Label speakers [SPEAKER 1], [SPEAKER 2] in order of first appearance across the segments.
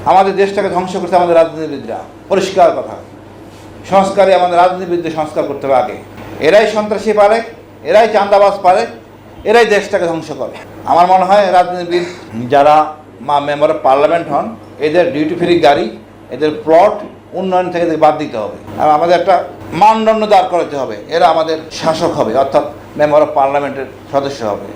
[SPEAKER 1] আমাদের দেশটাকে ধ্বংস করতে আমাদের রাজনীতিবিদরা, পরিষ্কার কথা। সংস্কারে আমাদের রাজনীতিবিদদের সংস্কার করতে হবে আগে। এরাই সন্ত্রাসী পারে, এরাই চাঁদাবাজ পারে, এরাই দেশটাকে ধ্বংস করে। আমার মনে হয় রাজনীতিবিদ যারা মেম্বার অফ পার্লামেন্ট হন, এদের ডিউটি ফ্রি গাড়ি, এদের প্লট উন্নয়ন থেকে বাদ দিতে হবে। আর আমাদের একটা মানদণ্ড দাঁড় করাতে হবে, এরা আমাদের শাসক হবে, অর্থাৎ মেম্বার অফ পার্লামেন্টের সদস্য হবে।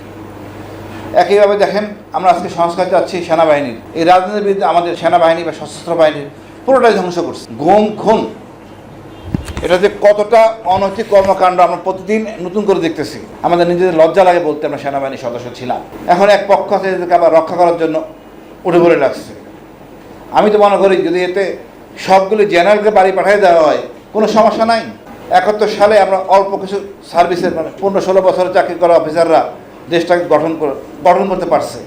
[SPEAKER 1] একইভাবে দেখেন, আমরা আজকে সংস্কার চাচ্ছি সেনাবাহিনীর। এই রাজনীতিবিদ আমাদের সেনাবাহিনী বা সশস্ত্র বাহিনীর পুরোটাই ধ্বংস করছে। গুম খুন, এটা যে কতটা অনৈতিক কর্মকাণ্ড আমরা প্রতিদিন নতুন করে দেখতেছি। আমাদের নিজেদের লজ্জা লাগে বলতে আমরা সেনাবাহিনীর সদস্য ছিলাম। এখন এক পক্ষ আছে এদেরকে আবার রক্ষা করার জন্য উঠে পড়ে লাগছে। আমি তো মনে করি যদি এতে সবগুলি জেনারেলকে বাড়ি পাঠিয়ে দেওয়া হয় কোনো সমস্যা নাই। 71 সালে আমরা অল্প কিছু সার্ভিসের 15-16 বছরের চাকরি করা অফিসাররা দেশটাকে গঠন করতে পারছে,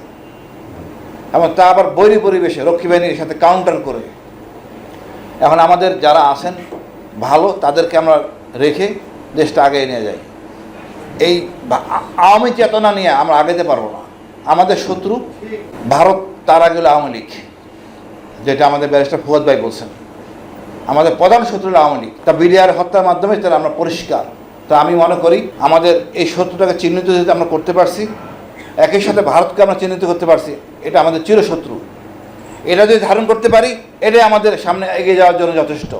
[SPEAKER 1] এবং তা আবার বৈরী পরিবেশে রক্ষী বাহিনীর সাথে কাউন্টার করে। এখন আমাদের যারা আছেন ভালো, তাদেরকে আমরা রেখে দেশটা আগে নিয়ে যাই। এই আওয়ামী চেতনা নিয়ে আমরা আগাতে পারবো না। আমাদের শত্রু ভারত, তার আগে হলো আওয়ামী লীগ, যেটা আমাদের ব্যারিস্টার ফুয়াদ ভাই বলছেন। আমাদের প্রধান শত্রু হলো আওয়ামী লীগ। তা বিডিআর হত্যার মাধ্যমে তারা আমরা পরিষ্কার। তো আমি মনে করি আমাদের এই শত্রুটাকে চিহ্নিত যদি আমরা করতে পারছি, একই সাথে ভারতকে আমরা চিহ্নিত করতে পারছি, এটা আমাদের চিরশত্রু। এটা যদি ধারণ করতে পারি, এটাই আমাদের সামনে এগিয়ে যাওয়ার জন্য যথেষ্ট।